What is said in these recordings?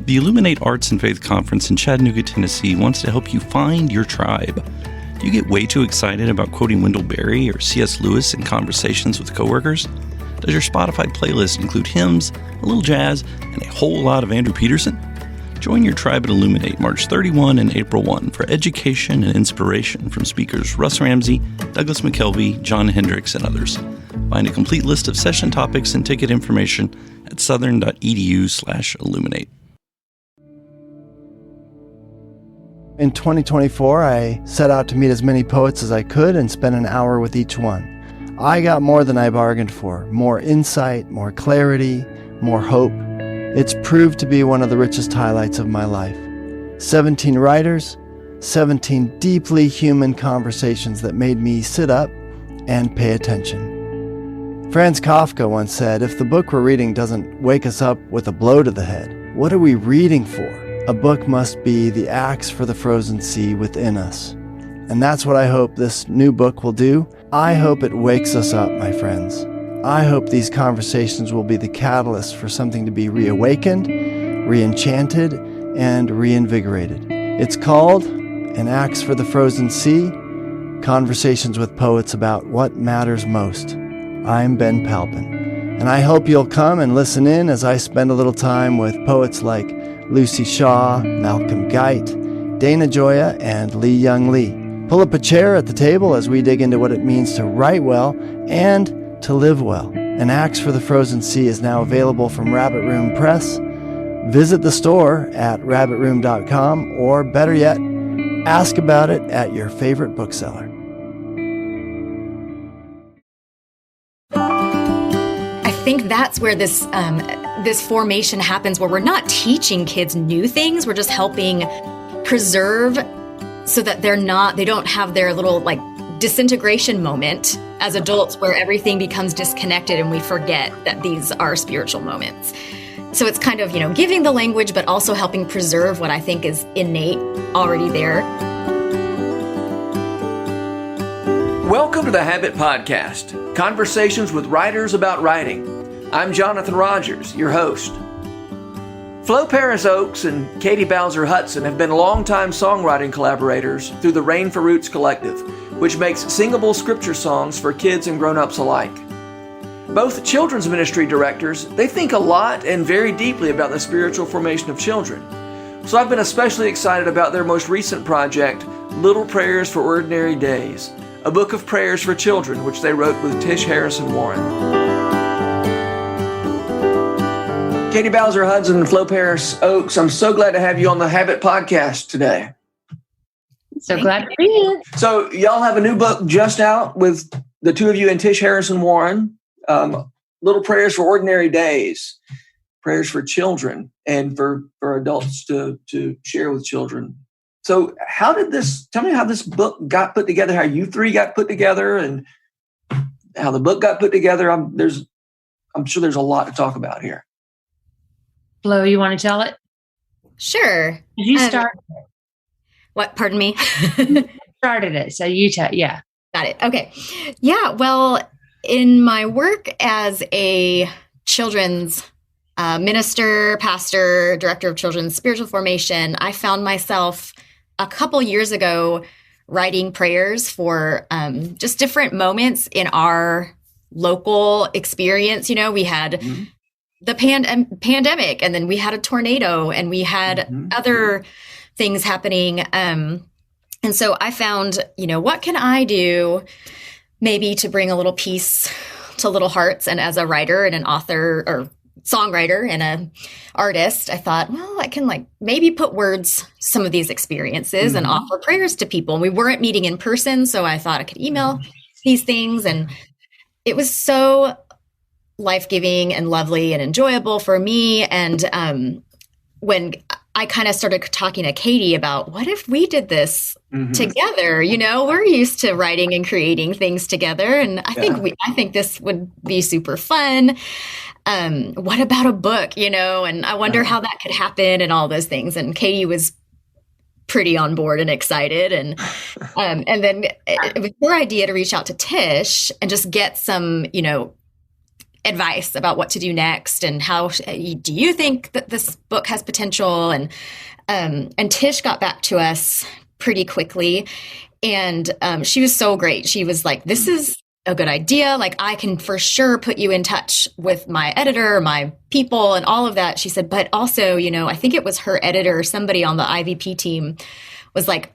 The Illuminate Arts and Faith Conference in Chattanooga, Tennessee wants to help you find your tribe. Do you get way too excited about quoting Wendell Berry or C.S. Lewis in conversations with coworkers? Does your Spotify playlist include hymns, a little jazz, and a whole lot of Andrew Peterson? Join your tribe at Illuminate March 31 and April 1 for education and inspiration from speakers Russ Ramsey, Douglas McKelvey, John Hendricks, and others. Find a complete list of session topics and ticket information at southern.edu/illuminate. In 2024, I set out to meet as many poets as I could and spend an hour with each one. I got more than I bargained for, more insight, more clarity, more hope. It's proved to be one of the richest highlights of my life. 17 writers, 17 deeply human conversations that made me sit up and pay attention. Franz Kafka once said, if the book we're reading doesn't wake us up with a blow to the head, what are we reading for? A book must be the axe for the frozen sea within us. And that's what I hope this new book will do. I hope it wakes us up, my friends. I hope these conversations will be the catalyst for something to be reawakened, re-enchanted, and reinvigorated. It's called An Axe for the Frozen Sea, Conversations with Poets About What Matters Most. I'm Ben Palpin, and I hope you'll come and listen in as I spend a little time with poets like Lucy Shaw, Malcolm Guite, Dana Gioia, and Lee Young Lee. Pull up a chair at the table as we dig into what it means to write well and to live well. An Axe for the Frozen Sea is now available from Rabbit Room Press. Visit the store at rabbitroom.com, or better yet, ask about it at your favorite bookseller. I think that's where this formation happens, where we're not teaching kids new things. We're just helping preserve so that they don't have their little disintegration moment as adults where everything becomes disconnected and we forget that these are spiritual moments. So it's kind of, giving the language, but also helping preserve what I think is innate already there. Welcome to the Habit Podcast, conversations with writers about writing. I'm Jonathan Rogers, your host. Flo Paris Oakes and Katy Bowser Hutson have been longtime songwriting collaborators through the Rain for Roots Collective, which makes singable scripture songs for kids and grown-ups alike. Both children's ministry directors, they think a lot and very deeply about the spiritual formation of children. So I've been especially excited about their most recent project, Little Prayers for Ordinary Days, a book of prayers for children, which they wrote with Tish Harrison Warren. Katy Bowser Hutson and Flo Paris Oakes, I'm so glad to have you on the Habit Podcast today. So glad to be here. So y'all have a new book just out with the two of you and Tish Harrison Warren, Little Prayers for Ordinary Days, prayers for children and for adults to share with children. So tell me how this book got put together, how you three got put together, and how the book got put together. I'm sure there's a lot to talk about here. Flo, you want to tell it? Sure. You started it. What? Pardon me? Started it. So you tell. Yeah. Got it. Okay. Yeah. Well, in my work as a children's minister, pastor, director of children's spiritual formation, I found myself a couple years ago writing prayers for just different moments in our local experience. We had the pandemic, and then we had a tornado, and we had other things happening. And so I found, what can I do maybe to bring a little peace to little hearts? And as a writer and an author or songwriter and an artist, I thought, well, I can maybe put words to some of these experiences and offer prayers to people. And we weren't meeting in person, so I thought I could email these things. And it was so life-giving and lovely and enjoyable for me. And when I kind of started talking to Katy about, what if we did this together? We're used to writing and creating things together, and I think this would be super fun. What about a book? And I wonder how that could happen and all those things. And Katy was pretty on board and excited, and then it was her idea to reach out to Tish and just get some, advice about what to do next and how do you think that this book has potential? And Tish got back to us pretty quickly, and she was so great. She was like, "This is a good idea. Like, I can for sure put you in touch with my editor, my people, and all of that." She said, but also, I think it was her editor, somebody on the IVP team was like,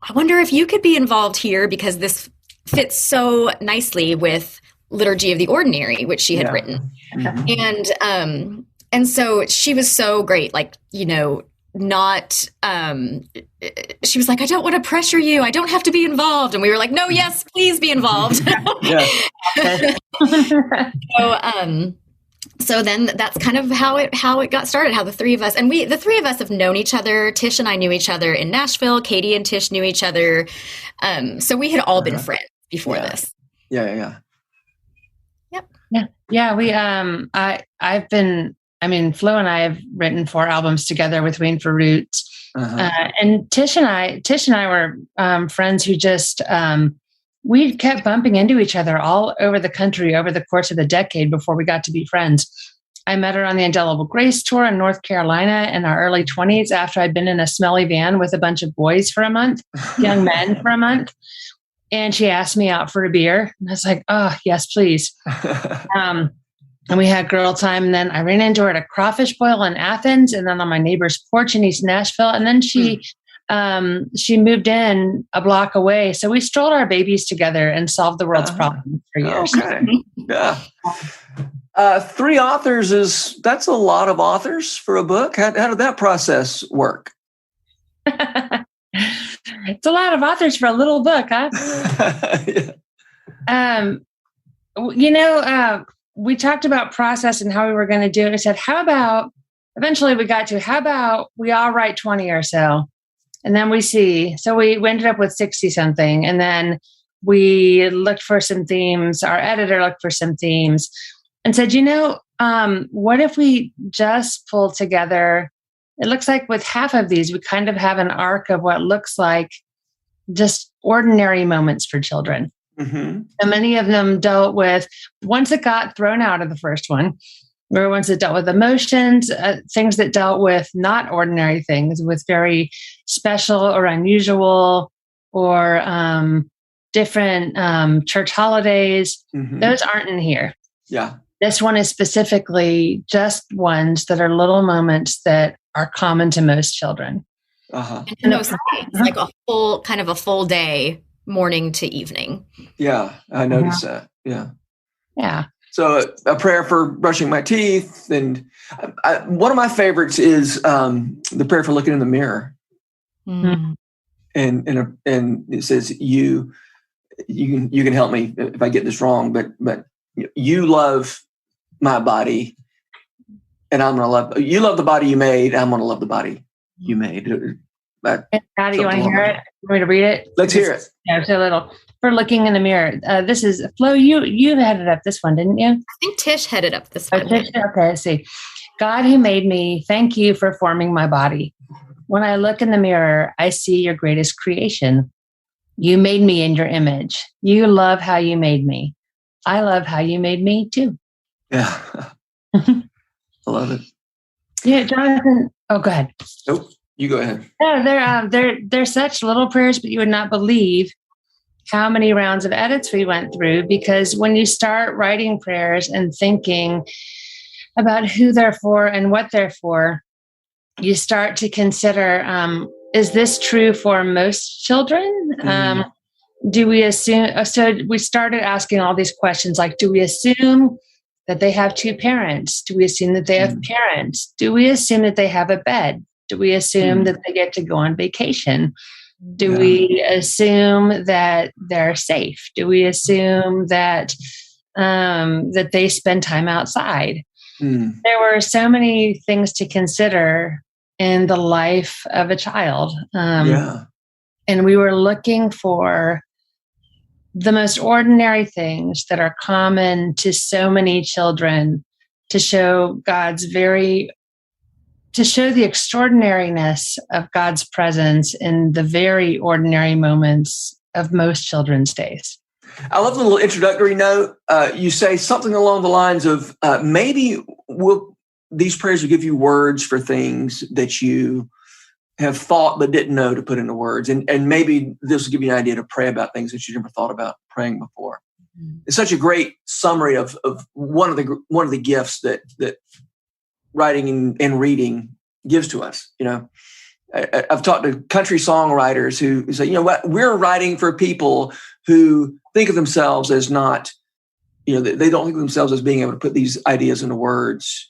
"I wonder if you could be involved here because this fits so nicely with Liturgy of the Ordinary," which she had written. And so she was so great, like, not she was like, "I don't want to pressure you. I don't have to be involved." And we were like, "No, yes, please be involved." So then that's kind of how it got started, how the three of us have known each other. Tish and I knew each other in Nashville. Katy and Tish knew each other. So we had all been friends before this. Yeah. Flo and I have written 4 albums together with Rain for Roots. And Tish and I were friends who just, we kept bumping into each other all over the country over the course of the decade before we got to be friends. I met her on the Indelible Grace tour in North Carolina in our early 20s after I'd been in a smelly van with a bunch of boys for a month, young men for a month. And she asked me out for a beer. And I was like, "Oh, yes, please." And we had girl time. And then I ran into her at a crawfish boil in Athens and then on my neighbor's porch in East Nashville. And then she moved in a block away. So we strolled our babies together and solved the world's problems for years. Okay. Yeah. 3 authors that's a lot of authors for a book. How did that process work? It's a lot of authors for a little book, huh? We talked about process and how we were going to do it. I said, eventually how about we all write 20 or so, and then we see. So we ended up with 60 something, and then we looked for some themes. Our editor looked for some themes and said, what if we just pull together, it looks like with half of these, we kind of have an arc of what looks like just ordinary moments for children. And many of them dealt with, ones that got thrown out of the first one, were ones that dealt with emotions, things that dealt with not ordinary things, with very special or unusual or different church holidays. Those aren't in here. Yeah. This one is specifically just ones that are little moments that are common to most children. And those days, like a full day, morning to evening. Yeah, I noticed that. Yeah. So a prayer for brushing my teeth, and one of my favorites is the prayer for looking in the mirror. And it says, "You can help me if I get this wrong, but you love my body, and I'm gonna love you. Love the body you made. I'm gonna love the body you made." Katy, you want to hear it? You want me to read it? Let's hear it. Yeah, so little. For looking in the mirror. This is, Flo, you headed up this one, didn't you? I think Tish headed up this one. Tish, okay, let's see. "God who made me, thank you for forming my body. When I look in the mirror, I see your greatest creation. You made me in your image. You love how you made me. I love how you made me too." Yeah. I love it. Yeah, Jonathan. Oh, go ahead. Nope. You go ahead. No, they're such little prayers, but you would not believe how many rounds of edits we went through, because when you start writing prayers and thinking about who they're for and what they're for, you start to consider, is this true for most children? Do we assume, so we started asking all these questions like, do we assume that they have 2 parents? Do we assume that they have parents? Do we assume that they have a bed? Do we assume that they get to go on vacation? Do we assume that they're safe? Do we assume that that they spend time outside? There were so many things to consider in the life of a child. And we were looking for the most ordinary things that are common to so many children to show to show the extraordinariness of God's presence in the very ordinary moments of most children's days. I love the little introductory note. You say something along the lines of maybe these prayers will give you words for things that you have thought but didn't know to put into words. And maybe this will give you an idea to pray about things that you never thought about praying before. Mm-hmm. It's such a great summary of one of the gifts that writing and reading gives to us. I've talked to country songwriters who say, we're writing for people who think of themselves as not, they don't think of themselves as being able to put these ideas into words.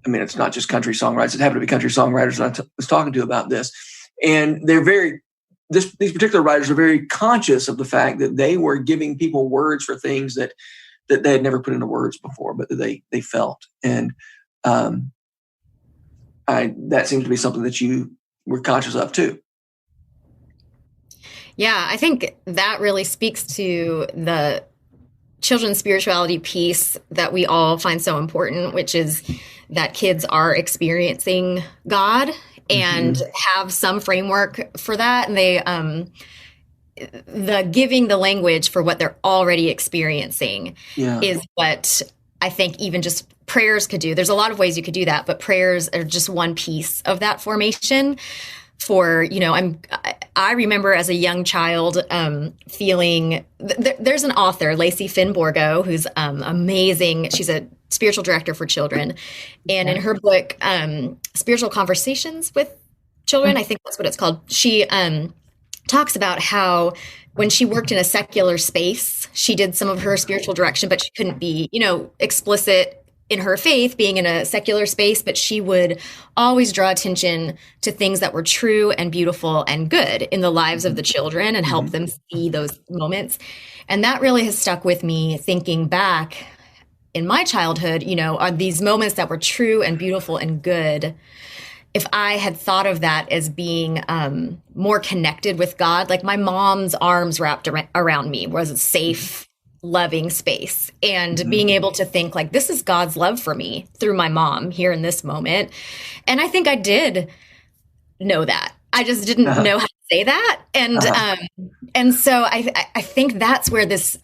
I mean, it's not just country songwriters. It happened to be country songwriters I was talking to about this. And they're these particular writers are very conscious of the fact that they were giving people words for things that they had never put into words before, but that they felt. And that seems to be something that you were conscious of too. Yeah, I think that really speaks to the children's spirituality piece that we all find so important, which is that kids are experiencing God and have some framework for that. And they, the giving the language for what they're already experiencing is what I think even just prayers could do. There's a lot of ways you could do that, but prayers are just one piece of that formation. For, I remember as a young child feeling, there's an author, Lacey Finn Borgo, who's amazing. She's a spiritual director for children. And in her book, Spiritual Conversations with Children, I think that's what it's called. She talks about how when she worked in a secular space, she did some of her spiritual direction, but she couldn't be, explicit in her faith being in a secular space, but she would always draw attention to things that were true and beautiful and good in the lives of the children and help them see those moments. And that really has stuck with me thinking back in my childhood, are these moments that were true and beautiful and good. If I had thought of that as being more connected with God, like my mom's arms wrapped around me was a safe, loving space, and being able to think like, this is God's love for me through my mom here in this moment. And I think I did know that. I just didn't know how to say that. And so I think that's where this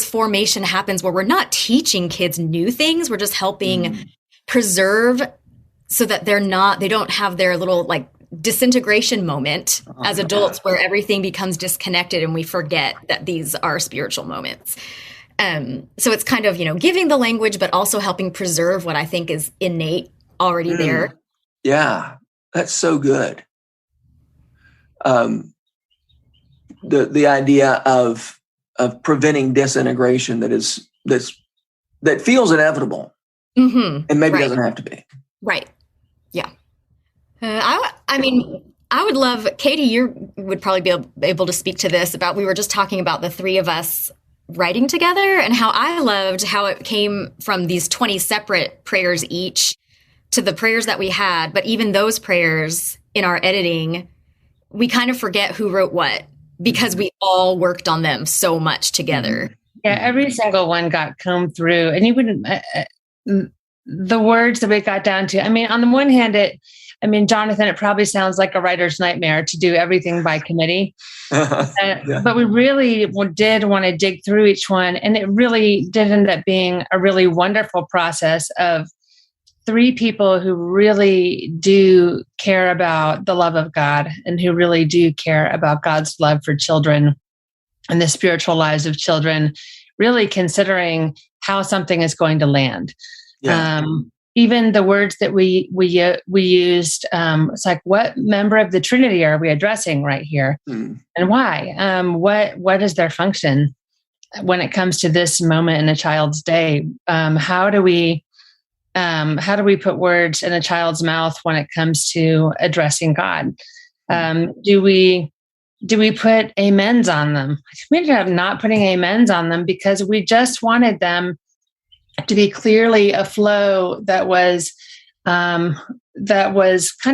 formation happens, where we're not teaching kids new things. We're just helping preserve so that they don't have their little like disintegration moment as adults where everything becomes disconnected and we forget that these are spiritual moments. So it's kind of, giving the language, but also helping preserve what I think is innate already there. Yeah, that's so good. The idea of preventing disintegration that feels inevitable and maybe doesn't have to be. Right. Yeah. I would love, Katy, you would probably be able to speak to this about, we were just talking about the three of us writing together and how I loved how it came from these 20 separate prayers each to the prayers that we had. But even those prayers in our editing, we kind of forget who wrote what because we all worked on them so much together. Yeah, every single one got combed through, and you wouldn't, the words that we got down to, on the one hand, Jonathan, it probably sounds like a writer's nightmare to do everything by committee, but we really did want to dig through each one. And it really did end up being a really wonderful process of three people who really do care about the love of God and who really do care about God's love for children and the spiritual lives of children, really considering how something is going to land. Yeah. Even the words that we used, it's like, what member of the Trinity are we addressing right here, and why? What is their function when it comes to this moment in a child's day? How do we put words in a child's mouth when it comes to addressing God? Do we put amens on them? We ended up not putting amens on them because we just wanted them to be clearly a flow that was kind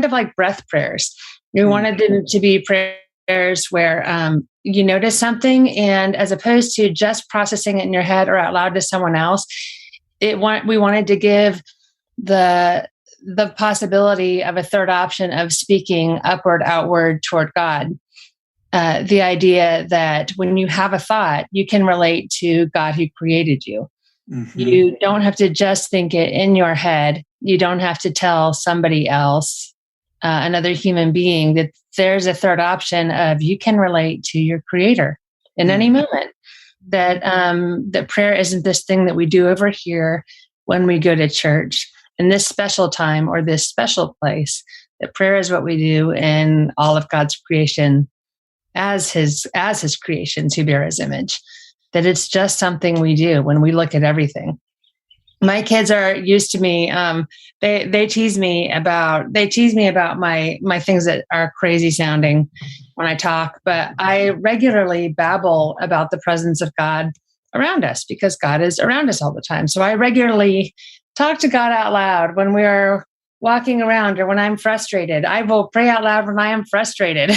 of like breath prayers. We wanted them to be prayers where you notice something, and as opposed to just processing it in your head or out loud to someone else, we wanted to give the possibility of a third option of speaking upward, outward toward God. the idea that when you have a thought, you can relate to God who created you. Mm-hmm. You don't have to just think it in your head. You don't have to tell somebody else, another human being, that there's a third option of you can relate to your creator in any moment. That prayer isn't this thing that we do over here when we go to church in this special time or this special place. That prayer is what we do in all of God's creation as his creations who bear his image. That it's just something we do when we look at everything. My kids are used to me. They tease me about my things that are crazy sounding when I talk, but I regularly babble about the presence of God around us because God is around us all the time. So I regularly talk to God out loud when we are walking around or when I'm frustrated. I will pray out loud when I am frustrated.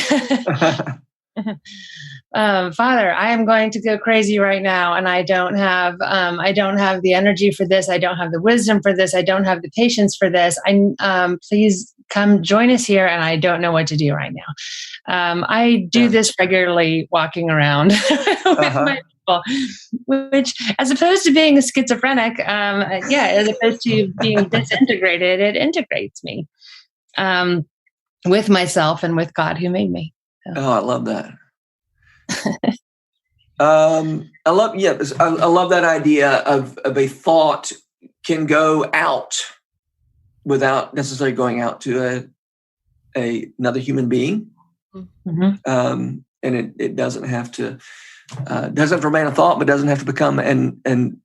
Father, I am going to go crazy right now, and I don't have the energy for this. I don't have the wisdom for this. I don't have the patience for this. Please come join us here, and I don't know what to do right now. I do this regularly, walking around with my people, which, as opposed to being a schizophrenic, as opposed to being disintegrated, it integrates me with myself and with God who made me. So. Oh, I love that. I love that idea of a thought can go out without necessarily going out to another human being. Mm-hmm. And it doesn't have to remain a thought, but doesn't have to become an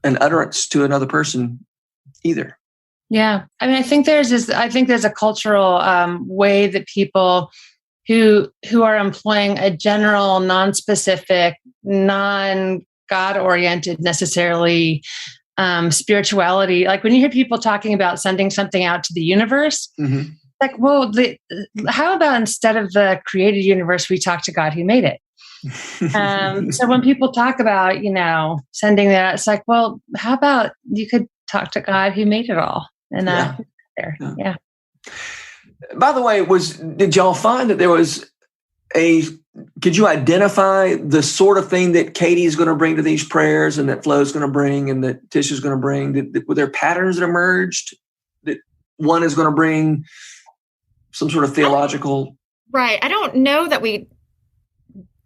utterance to another person either. Yeah. I mean, I think there's a cultural way that people who are employing a general, non-specific, non-God-oriented necessarily spirituality. Like when you hear people talking about sending something out to the universe, mm-hmm. like, well, how about instead of the created universe, we talk to God who made it? So when people talk about, sending that, it's like, well, how about you could talk to God who made it all? And yeah. By the way, did y'all find that there was could you identify the sort of thing that Katy is going to bring to these prayers and that Flo is going to bring and that Tish is going to bring? Were there patterns that emerged that one is going to bring some sort of theological? Right. I don't know that we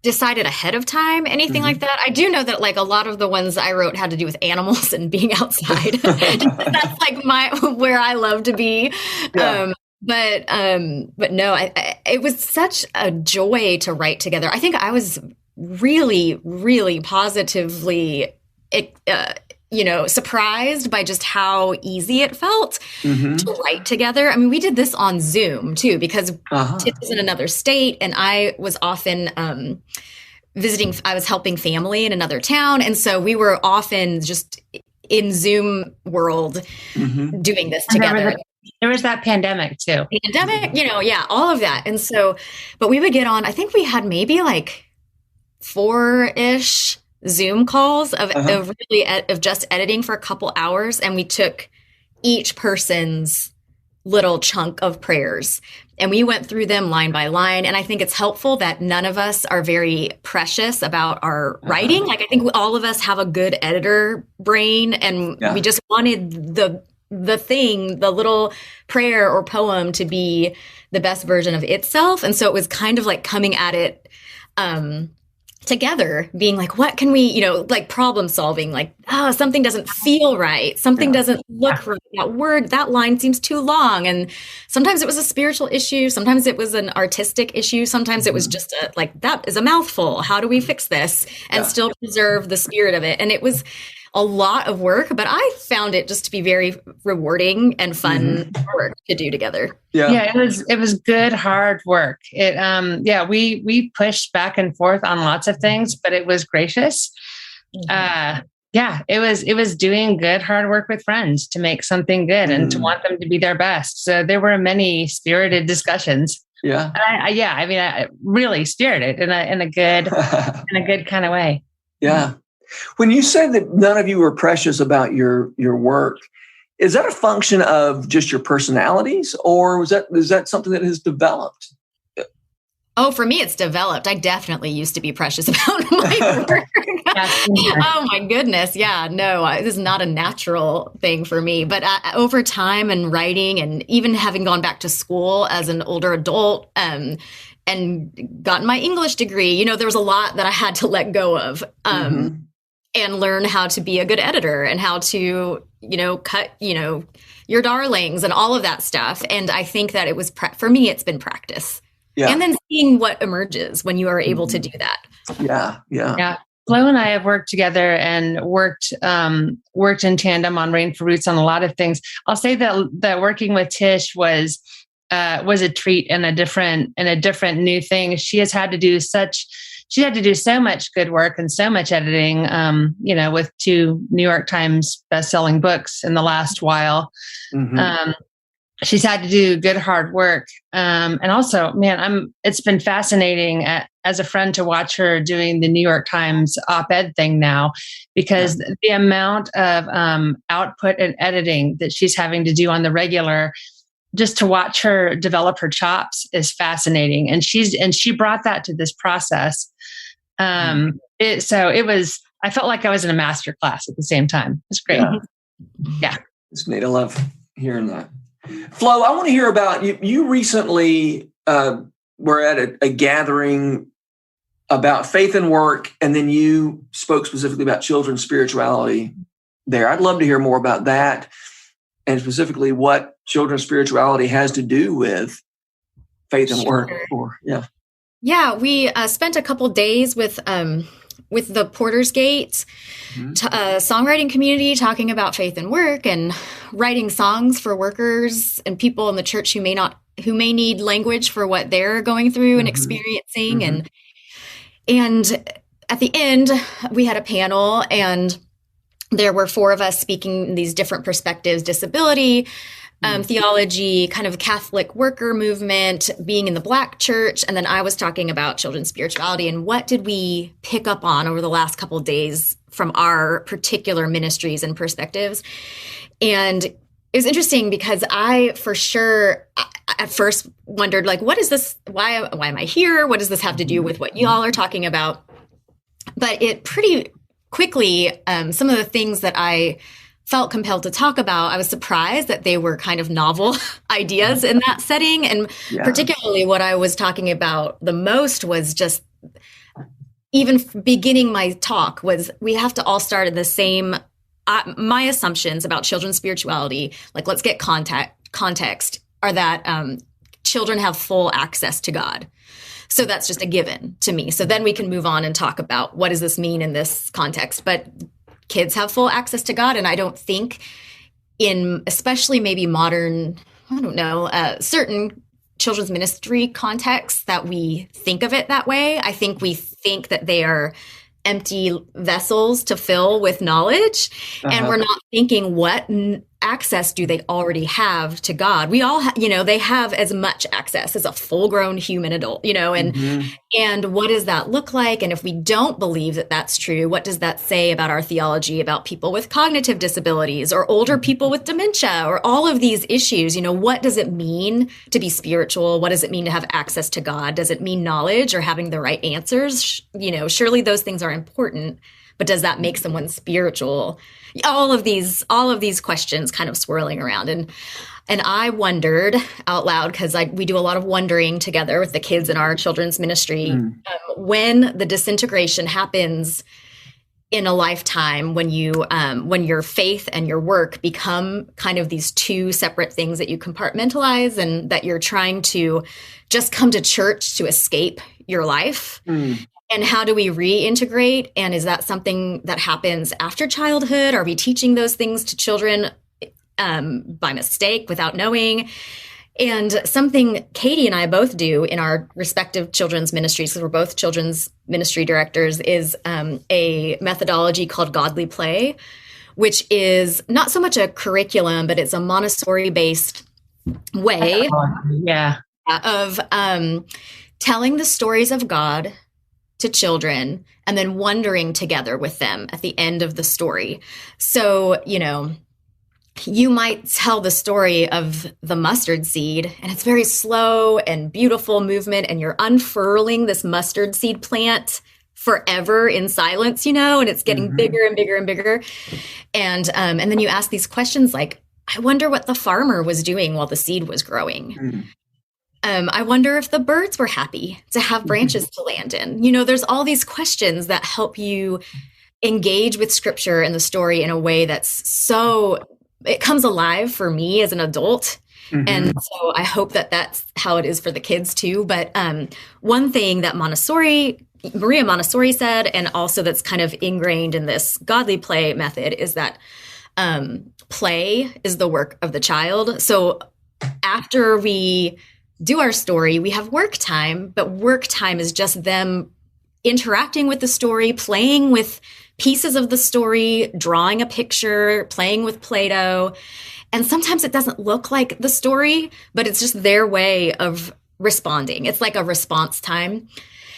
decided ahead of time, anything mm-hmm. like that. I do know that like a lot of the ones I wrote had to do with animals and being outside. That's like where I love to be. Yeah. But no, it was such a joy to write together. I think I was really, really positively, surprised by just how easy it felt mm-hmm. to write together. I mean, we did this on Zoom too, because Tiff is in another state and I was often visiting. I was helping family in another town. And so we were often just in Zoom world mm-hmm. doing this together. There was that pandemic too. All of that. And so, but we would get on, I think we had maybe like 4-ish Zoom calls of just editing for a couple hours. And we took each person's little chunk of prayers and we went through them line by line. And I think it's helpful that none of us are very precious about our writing. Like I think all of us have a good editor brain and we just wanted the little prayer or poem to be the best version of itself. And so it was kind of like coming at it together, being like, what can we, like problem solving, like, something doesn't feel right. Something doesn't look right. That line seems too long. And sometimes it was a spiritual issue. Sometimes it was an artistic issue. Sometimes it was just that is a mouthful. How do we fix this and still preserve the spirit of it? And it was a lot of work, but I found it just to be very rewarding and fun work to do together. Yeah, it was good, hard work. We pushed back and forth on lots of things, but it was gracious. It was doing good, hard work with friends to make something good and to want them to be their best. So there were many spirited discussions. Yeah. I really spirited in a good kind of way. Yeah. When you said that none of you were precious about your work, is that a function of just your personalities, or is that something that has developed? Oh, for me, it's developed. I definitely used to be precious about my work. Oh my goodness. Yeah, no, this is not a natural thing for me. But over time and writing and even having gone back to school as an older adult and gotten my English degree, there was a lot that I had to let go of and learn how to be a good editor and how to, cut, your darlings and all of that stuff. And I think that it was, for me, it's been practice. Yeah. And then seeing what emerges when you are able to do that. Yeah. Flo and I have worked together and worked in tandem on Rain for Roots on a lot of things. I'll say that working with Tish was a treat and a different new thing. She had to do so much good work and so much editing, with 2 New York Times bestselling books in the last while. She's had to do good, hard work. And also, man, it's been fascinating as a friend to watch her doing the New York Times op-ed thing now, because the amount of output and editing that she's having to do on the regular, just to watch her develop her chops is fascinating. And she brought that to this process. I felt like I was in a master class at the same time. It's great. Yeah. It's neat. I love hearing that. Flo, I want to hear about you. You recently were at a gathering about faith and work, and then you spoke specifically about children's spirituality there. I'd love to hear more about that, and specifically what children's spirituality has to do with faith and work. Yeah, we spent a couple days with the Porter's Gate songwriting community talking about faith and work and writing songs for workers and people in the church who may need language for what they're going through and experiencing. And at the end, we had a panel, and there were 4 of us speaking these different perspectives: disability, theology, kind of Catholic worker movement, being in the Black church. And then I was talking about children's spirituality and what did we pick up on over the last couple of days from our particular ministries and perspectives. And it was interesting because I, for sure, at first wondered, like, what is this? Why am I here? What does this have to do with what y'all are talking about? But it pretty quickly, some of the things that I felt compelled to talk about, I was surprised that they were kind of novel ideas in that setting. And particularly what I was talking about the most was just, even beginning my talk was, we have to all start at the same, my assumptions about children's spirituality, like, let's get context, are that children have full access to God. So that's just a given to me. So then we can move on and talk about what does this mean in this context. But kids have full access to God. And I don't think especially maybe modern, certain children's ministry contexts that we think of it that way. I think we think that they are empty vessels to fill with knowledge. And we're not thinking what access do they already have to God. We all, they have as much access as a full-grown human adult, and what does that look like? And if we don't believe that that's true, what does that say about our theology about people with cognitive disabilities or older people with dementia or all of these issues? What does it mean to be spiritual? What does it mean to have access to God? Does it mean knowledge or having the right answers? Surely those things are important, but does that make someone spiritual? All of these questions kind of swirling around. And I wondered out loud, because we do a lot of wondering together with the kids in our children's ministry, when the disintegration happens in a lifetime, when your faith and your work become kind of these 2 separate things that you compartmentalize and that you're trying to just come to church to escape your life. And how do we reintegrate? And is that something that happens after childhood? Are we teaching those things to children by mistake, without knowing? And something Katy and I both do in our respective children's ministries, because we're both children's ministry directors, is a methodology called Godly Play, which is not so much a curriculum, but it's a Montessori-based way of telling the stories of God to children and then wondering together with them at the end of the story. So, you might tell the story of the mustard seed, and it's very slow and beautiful movement, and you're unfurling this mustard seed plant forever in silence, and it's getting bigger and bigger and bigger. And then you ask these questions like, I wonder what the farmer was doing while the seed was growing. I wonder if the birds were happy to have branches to land in. There's all these questions that help you engage with scripture and the story in a way that's it comes alive for me as an adult. And so I hope that that's how it is for the kids too. But one thing that Maria Montessori said, and also that's kind of ingrained in this godly play method, is that play is the work of the child. So after we do our story, we have work time, but work time is just them interacting with the story, playing with pieces of the story, drawing a picture, playing with Play-Doh. And sometimes it doesn't look like the story, but it's just their way of responding. It's like a response time.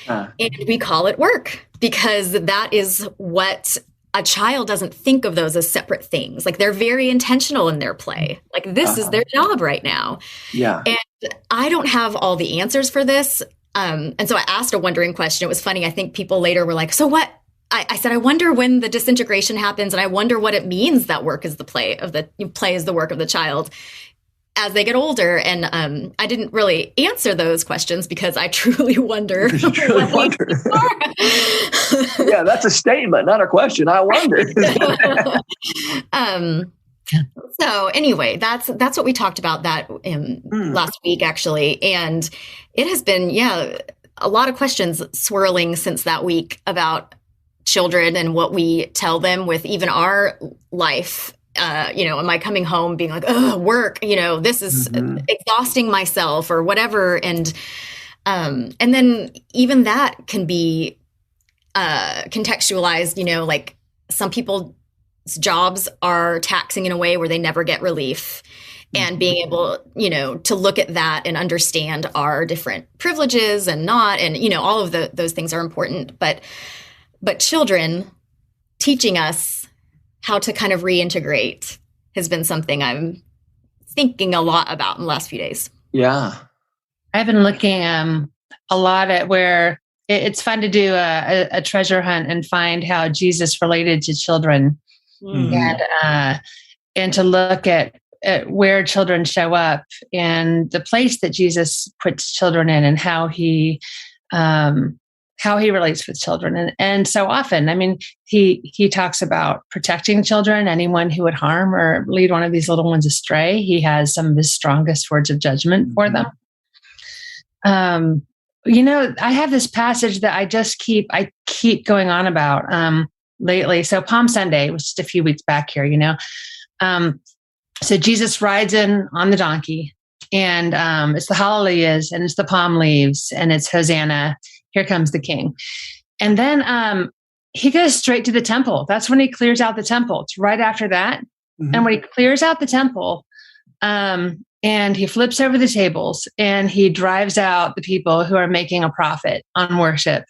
And we call it work because that is what a child doesn't think of those as separate things. Like they're very intentional in their play. Like this is their job right now. Yeah. And I don't have all the answers for this. And so I asked a wondering question. It was funny. I think people later were like, so what? I said, I wonder when the disintegration happens, and I wonder what it means that work is the play is the work of the child as they get older. And I didn't really answer those questions because I truly wonder. You truly wonder. Yeah, that's a statement, not a question. I wonder. So anyway, that's what we talked about that last week, actually. And it has been, a lot of questions swirling since that week about children and what we tell them with even our life. Am I coming home being like, oh, work, this is exhausting myself or whatever. And then even that can be contextualized, like some people's jobs are taxing in a way where they never get relief. And being able, to look at that and understand our different privileges and not, and, all of those things are important. But children teaching us how to kind of reintegrate has been something I'm thinking a lot about in the last few days. Yeah. I've been looking a lot at where it's fun to do a treasure hunt and find how Jesus related to children and to look at where children show up and the place that Jesus puts children in and how he relates with children. And so often, I mean, he talks about protecting children, anyone who would harm or lead one of these little ones astray. He has some of his strongest words of judgment for them. I have this passage that I keep going on about lately. So Palm Sunday was just a few weeks back here, so Jesus rides in on the donkey, and it's the Hallelujahs, and it's the palm leaves, and it's Hosanna. Here comes the king. And then he goes straight to the temple. That's when he clears out the temple. It's right after that. And when he clears out the temple, and he flips over the tables, and he drives out the people who are making a profit on worship.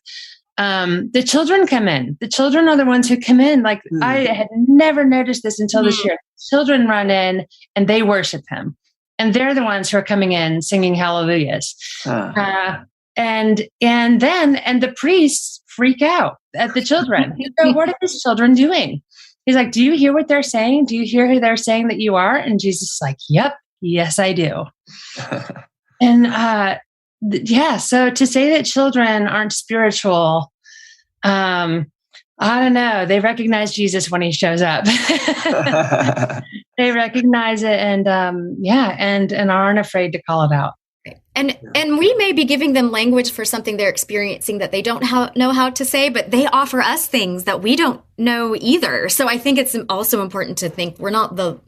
The children come in. The children are the ones who come in. Like I had never noticed this until this year. Children run in and they worship him. And they're the ones who are coming in singing hallelujahs. And the priests freak out at the children. He goes, what are these children doing? He's like, do you hear what they're saying? Do you hear who they're saying that you are? And Jesus is like, yep, yes, I do. And so to say that children aren't spiritual, I don't know. They recognize Jesus when he shows up. They recognize it and aren't afraid to call it out. And we may be giving them language for something they're experiencing that they don't know how to say, but they offer us things that we don't know either. So I think it's also important to think we're not the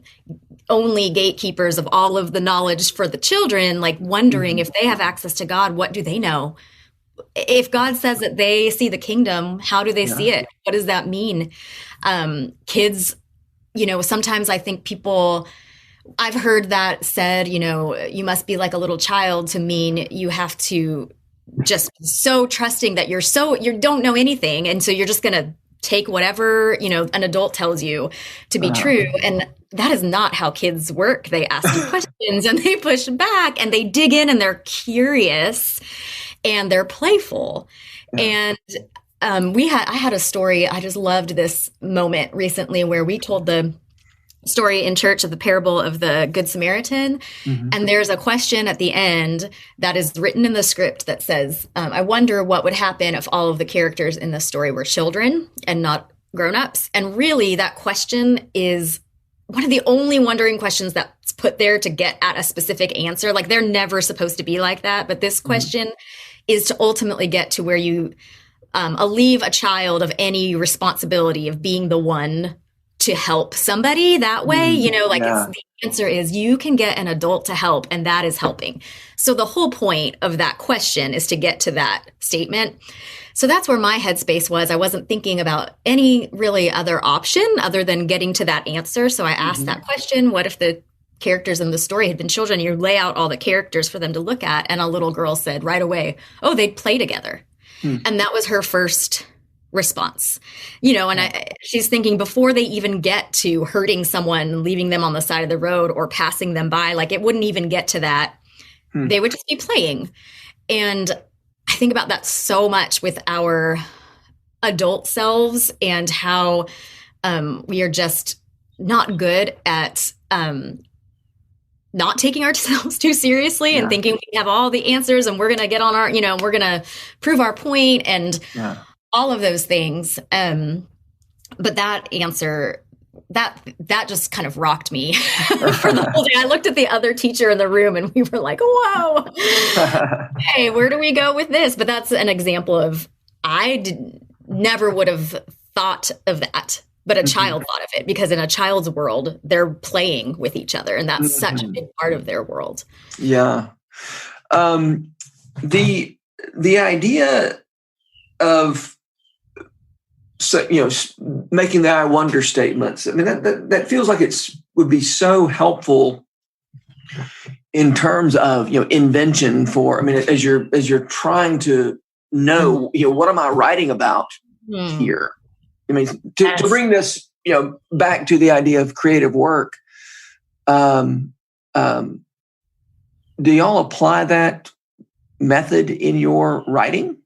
only gatekeepers of all of the knowledge for the children, like wondering if they have access to God, what do they know? If God says that they see the kingdom, how do they see it? What does that mean? Kids, sometimes I think I've heard that said, you must be like a little child to mean you have to just be so trusting that you don't know anything. And so you're just going to take whatever, an adult tells you to be true. And that is not how kids work. They ask you questions and they push back and they dig in and they're curious and they're playful. Yeah. And I had a story. I just loved this moment recently where we told the story in church of the parable of the Good Samaritan. Mm-hmm. And there's a question at the end that is written in the script that says, I wonder what would happen if all of the characters in the story were children and not grown-ups. And really that question is one of the only wondering questions that's put there to get at a specific answer. Like they're never supposed to be like that. But this question is to ultimately get to where you alleviate a child of any responsibility of being the one to help somebody that way, the answer is you can get an adult to help and that is helping. So the whole point of that question is to get to that statement. So that's where my headspace was. I wasn't thinking about any really other option other than getting to that answer. So I asked that question, what if the characters in the story had been children? You lay out all the characters for them to look at. And a little girl said right away, oh, they'd play together. And that was her first response, she's thinking before they even get to hurting someone, leaving them on the side of the road or passing them by, like it wouldn't even get to that. They would just be playing. And I think about that so much with our adult selves and how we are just not good at not taking ourselves too seriously and thinking we have all the answers and we're going to get on our, we're going to prove our point and all of those things. But that answer, that just kind of rocked me for the whole day. I looked at the other teacher in the room and we were like, whoa, hey, where do we go with this? But that's an example of, never would have thought of that, but a child thought of it because in a child's world, they're playing with each other. And that's such a big part of their world. Yeah. The idea of, making the I wonder statements. I mean, that feels like would be so helpful in terms of, invention as you're trying to know, what am I writing about here? I mean, to bring this, back to the idea of creative work, do y'all apply that method in your writing?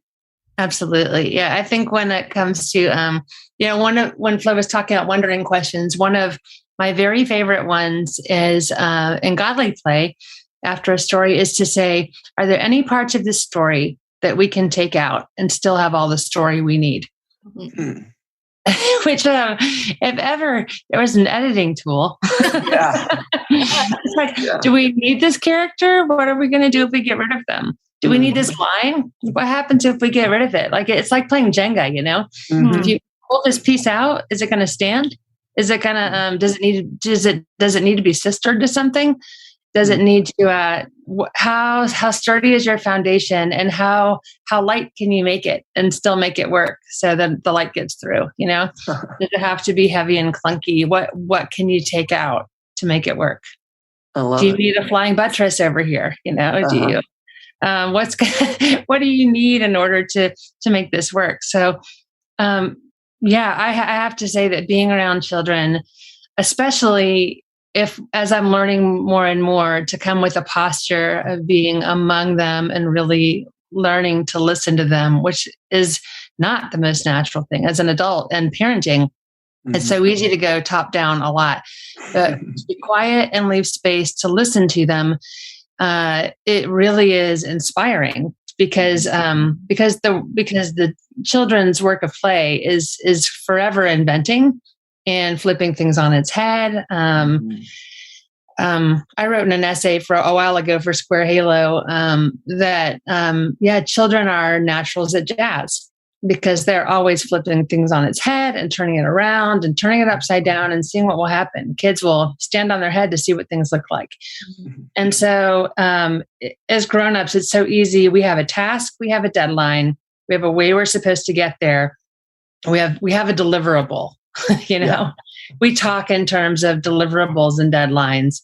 Absolutely. Yeah. I think when it comes to, when Flo was talking about wondering questions, one of my very favorite ones is in godly play after a story is to say, are there any parts of this story that we can take out and still have all the story we need? Which, if ever there was an editing tool, it's like, do we need this character? What are we going to do if we get rid of them? Do we need this line? What happens if we get rid of it? Like it's like playing Jenga, If you pull this piece out, is it going to stand? Is it going to? Does it need to be sistered to something? Does it need to? How sturdy is your foundation, and how light can you make it and still make it work so that the light gets through? Does it have to be heavy and clunky? What can you take out to make it work? Do you need a flying buttress over here? Do you? What do you need in order to make this work? So, I have to say that being around children, especially as I'm learning more and more to come with a posture of being among them and really learning to listen to them, which is not the most natural thing as an adult and parenting. It's so easy to go top down a lot, but to be quiet and leave space to listen to them. It really is inspiring because the children's work of play is forever inventing and flipping things on its head. I wrote in an essay for a while ago for Square Halo that children are naturals at jazz because they're always flipping things on its head and turning it around and turning it upside down and seeing what will happen. Kids will stand on their head to see what things look like. And so as grownups, it's so easy. We have a task, we have a deadline, we have a way we're supposed to get there. We have a deliverable, We talk in terms of deliverables and deadlines,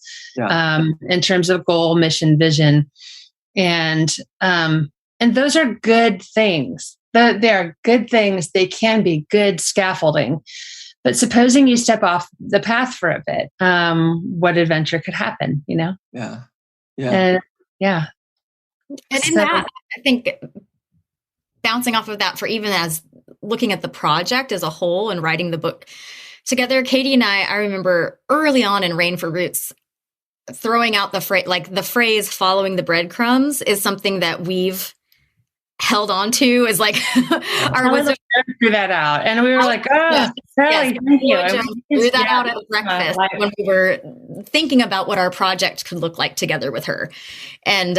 in terms of goal, mission, vision. And those are good things. They are good things. They can be good scaffolding. But supposing you step off the path for a bit, what adventure could happen, Yeah. And yeah. And in that, I think bouncing off of that for even as looking at the project as a whole and writing the book together, Katy and I remember early on in Rain for Roots, throwing out the phrase following the breadcrumbs is something that we've held on to as like our wisdom. Threw that out, and we were like, "Oh, Sally, thank you." Threw that out at breakfast when we were thinking about what our project could look like together with her, and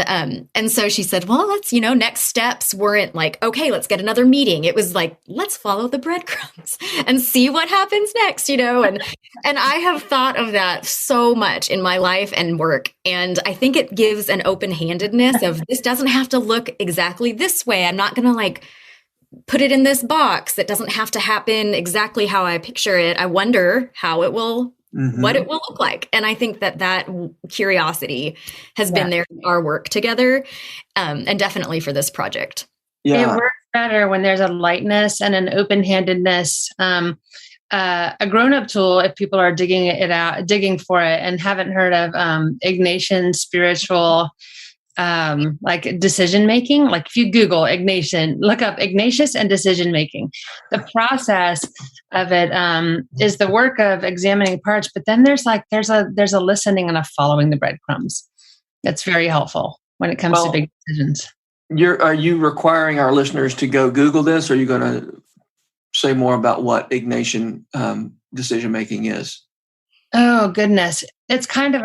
so she said, "Well, let's next steps weren't like, okay, let's get another meeting. It was like, let's follow the breadcrumbs and see what happens next, and I have thought of that so much in my life and work, and I think it gives an open-handedness of this doesn't have to look exactly this way. I'm not going to put it in this box. It doesn't have to happen exactly how I picture it. I wonder how it will, what it will look like. And I think that curiosity has been there in our work together, and definitely for this project. Yeah. It works better when there's a lightness and an open-handedness. A grown-up tool, if people are digging for it and haven't heard of Ignatian spiritual like decision making, like if you Google Ignatian, look up Ignatius and decision making. The process of it is the work of examining parts, but then there's a listening and a following the breadcrumbs. That's very helpful when it comes to big decisions. Are you requiring our listeners to go Google this, or are you going to say more about what Ignatian decision making is? Oh goodness, it's kind of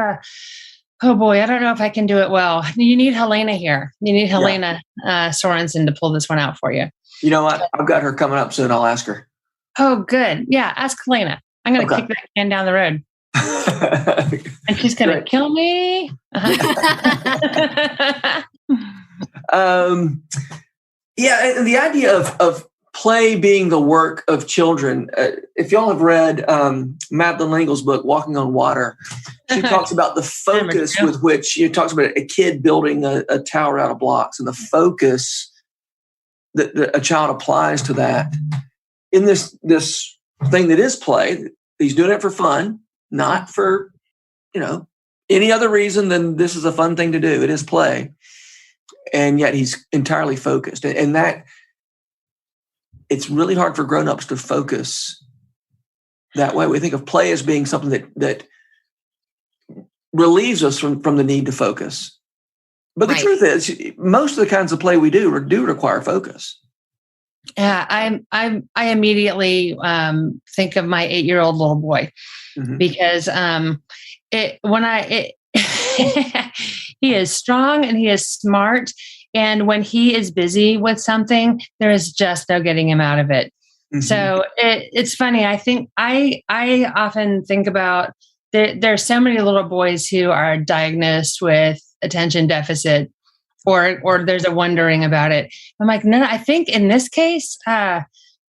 oh boy, I don't know if I can do it well. You need Helena here. You need Helena Sorensen to pull this one out for you. You know what? I've got her coming up soon. I'll ask her. Oh, good. Yeah, ask Helena. I'm going to kick that can down the road. And she's going to kill me. Yeah, the idea of play being the work of children. If y'all have read Madeline L'Engle's book, Walking on Water, she talks about the focus with which she talks about a kid building a tower out of blocks, and the focus that a child applies to that in this thing that is play. He's doing it for fun, not for any other reason than this is a fun thing to do. It is play, and yet he's entirely focused, and that. It's really hard for grown-ups to focus that way. We think of play as being something that relieves us from the need to focus. But the truth is, most of the kinds of play we do require focus. Yeah, I immediately think of my 8-year-old little boy because he is strong and he is smart. And when he is busy with something, there is just no getting him out of it. Mm-hmm. So it's funny. I think I often think about there's so many little boys who are diagnosed with attention deficit, or there's a wondering about it. I'm like, no, I think in this case,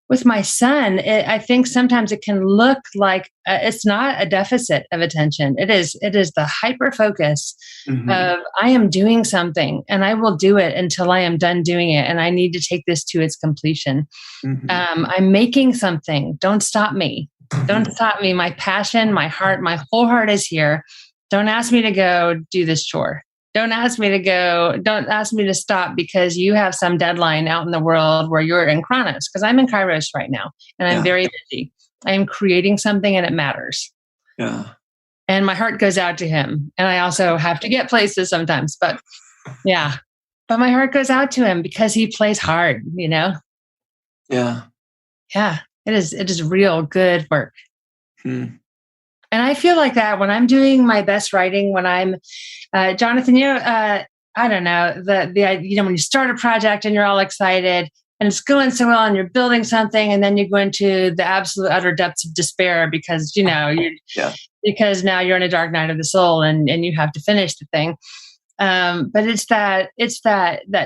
with my son, I think sometimes it can look like it's not a deficit of attention. It is the hyper focus of I am doing something and I will do it until I am done doing it. And I need to take this to its completion. I'm making something. Don't stop me. Don't stop me. My passion, my heart, my whole heart is here. Don't ask me to go do this chore. Don't ask me to stop because you have some deadline out in the world where you're in Chronos, because I'm in Kairos right now and I'm very busy. I am creating something and it matters. Yeah. And my heart goes out to him. And I also have to get places sometimes, but my heart goes out to him because he plays hard, Yeah. Yeah. It is real good work. And I feel like that when I'm doing my best writing, when I'm, Jonathan, I don't know, when you start a project and you're all excited and it's going so well and you're building something and then you go into the absolute utter depths of despair because, because now you're in a dark night of the soul and you have to finish the thing. But it's that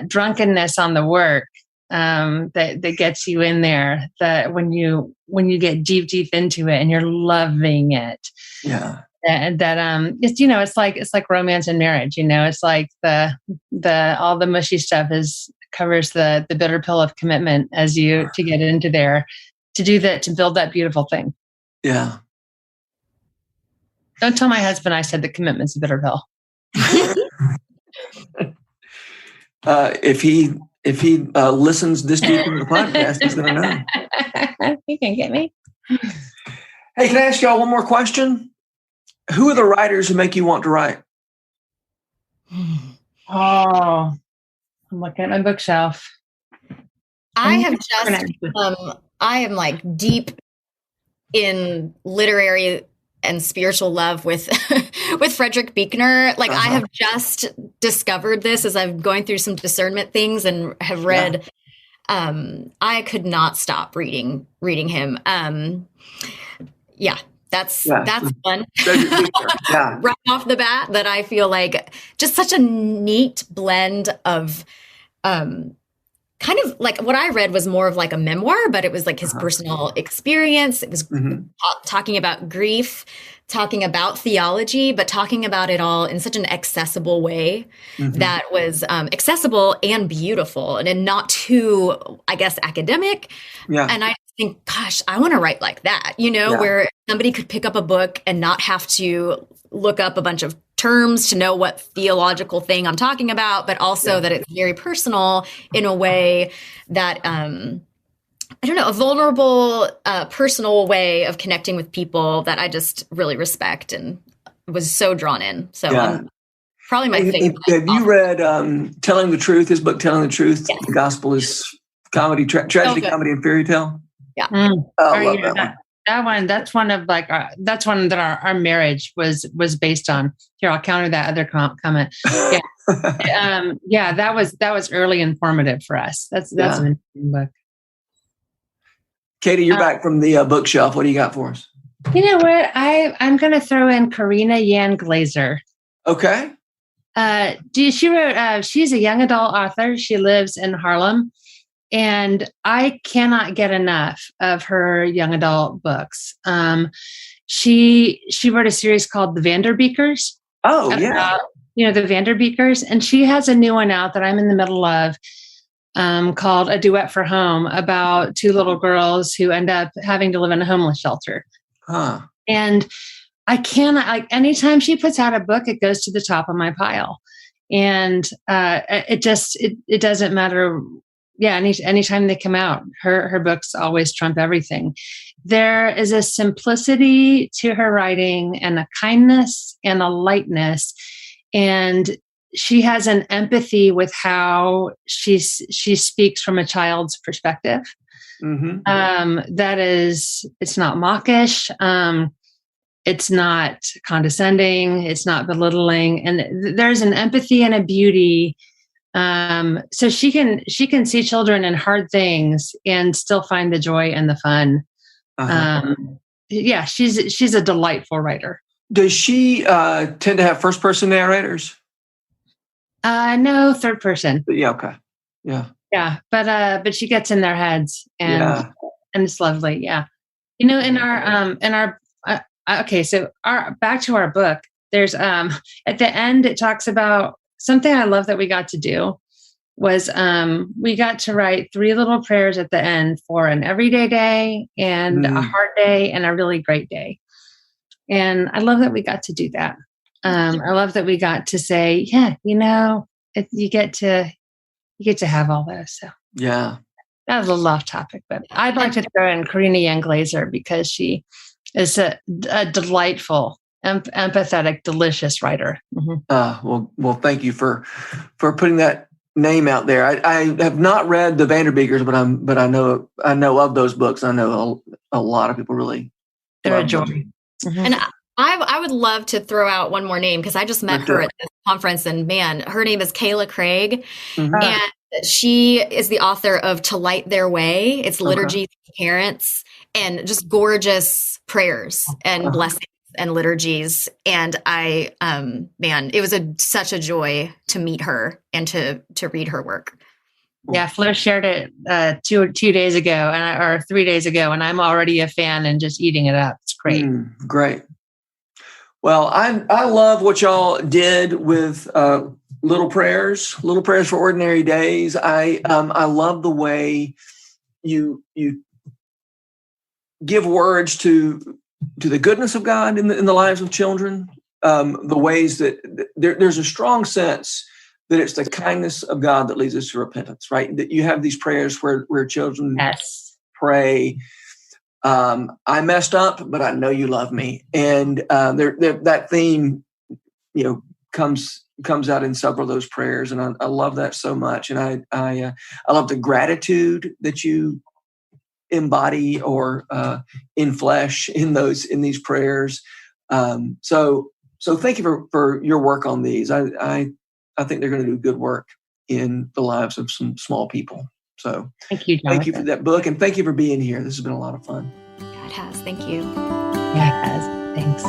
drunkenness on the work that gets you in there, that when you get deep into it and you're loving it. Yeah. And that it's like romance and marriage, it's like the all the mushy stuff is covers the bitter pill of commitment as you to get into there, to do that, to build that beautiful thing. Yeah. Don't tell my husband I said the commitment's a bitter pill. If he listens this deep into the podcast, he's going to know. He can get me. Hey, can I ask y'all one more question? Who are the writers who make you want to write? Oh, I'm looking at my bookshelf. I have just, I am like deep in literary and spiritual love with with Frederick Buechner. Like I have just discovered this as I'm going through some discernment things and have read. I could not stop reading him. That's fun. Right off the bat, that I feel like just such a neat blend of kind of like what I read was more of like a memoir, but it was like his personal experience. It was talking about grief, talking about theology, but talking about it all in such an accessible way that was accessible and beautiful and not too, I guess, academic. Yeah. And I think, gosh, I want to write like that, where somebody could pick up a book and not have to look up a bunch of terms to know what theological thing I'm talking about, but also that it's very personal in a way that, I don't know, a vulnerable, personal way of connecting with people that I just really respect and was so drawn in. So probably my favorite. Have you read Telling the Truth, his book, Telling the Truth? Yes. The Gospel is Comedy, Tragedy, Comedy, and Fairy Tale? Yeah. I love that one. That one, that's one of like, that's one that our marriage was based on. Here, I'll counter that other comment. That was early informative for us. That's an interesting book. Katie, you're back from the bookshelf. What do you got for us? You know what? I'm going to throw in Karina Yan Glaser. Okay. She wrote, she's a young adult author. She lives in Harlem. And I cannot get enough of her young adult books. She wrote a series called The Vanderbeekers. Oh, yeah. The Vanderbeekers. And she has a new one out that I'm in the middle of called A Duet for Home, about two little girls who end up having to live in a homeless shelter. Huh. And I cannot, like, anytime she puts out a book, it goes to the top of my pile. And it doesn't matter. Yeah, anytime they come out, her books always trump everything. There is a simplicity to her writing and a kindness and a lightness. And she has an empathy with how she speaks from a child's perspective. That is, it's not mawkish. It's not condescending. It's not belittling. And there's an empathy and a beauty. So she can see children in hard things and still find the joy and the fun. She's a delightful writer. Does she tend to have first person narrators? No, third person. Yeah. Okay. Yeah. But she gets in their heads and it's lovely. Yeah. In our so back to our book, there's, at the end, it talks about something I love that we got to do was we got to write 3 little prayers at the end for an everyday day and a hard day and a really great day. And I love that we got to do that. I love that we got to say, you get to have all those. So yeah, that was a little off topic, but I'd like to throw in Karina Yan Glaser because she is a delightful, empathetic, delicious writer. Well, thank you for putting that name out there. I have not read the Vanderbeekers, but I know of those books. I know a lot of people really. They're a joy. And I would love to throw out one more name because I just met her at this conference, and man, her name is Kayla Craig, and she is the author of To Light Their Way. It's liturgy for parents and just gorgeous prayers and blessings and liturgies. And it was such a joy to meet her and to read her work. Yeah, Flo shared it 2 days ago or 3 days ago, and I'm already a fan and just eating it up. It's great. Great. Well, I love what y'all did with little prayers for ordinary days. I love the way you give words to the goodness of God in the lives of children. The ways that there's a strong sense that it's the kindness of God that leads us to repentance, right? That you have these prayers where children pray, I messed up, but I know you love me. And that theme, comes out in several of those prayers. And I love that so much. And I love the gratitude that you embody or in flesh in these prayers. So thank you for your work on these. I think they're going to do good work in the lives of some small people. So thank you, Jonathan. Thank you for that book, and thank you for being here. This has been a lot of fun. Yeah, it has. Thank you. Yeah, it has. Thanks.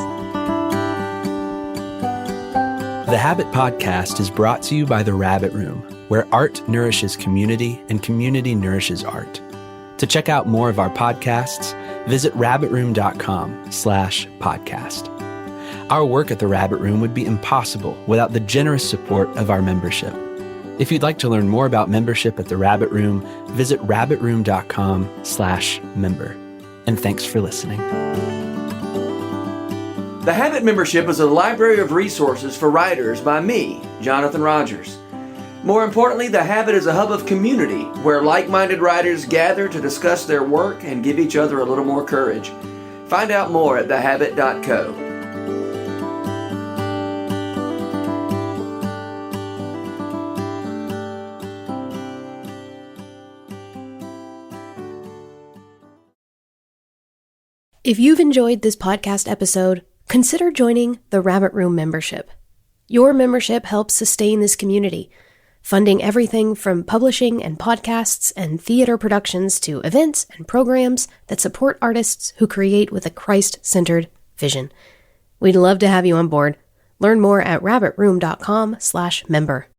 The Habit Podcast is brought to you by The Rabbit Room, where art nourishes community and community nourishes art. To check out more of our podcasts, visit rabbitroom.com/podcast. Our work at The Rabbit Room would be impossible without the generous support of our membership. If you'd like to learn more about membership at The Rabbit Room, visit rabbitroom.com/member. And thanks for listening. The Habit Membership is a library of resources for writers by me, Jonathan Rogers. More importantly, The Habit is a hub of community where like-minded writers gather to discuss their work and give each other a little more courage. Find out more at thehabit.co. If you've enjoyed this podcast episode, consider joining the Rabbit Room membership. Your membership helps sustain this community, funding everything from publishing and podcasts and theater productions to events and programs that support artists who create with a Christ-centered vision. We'd love to have you on board. Learn more at rabbitroom.com/member.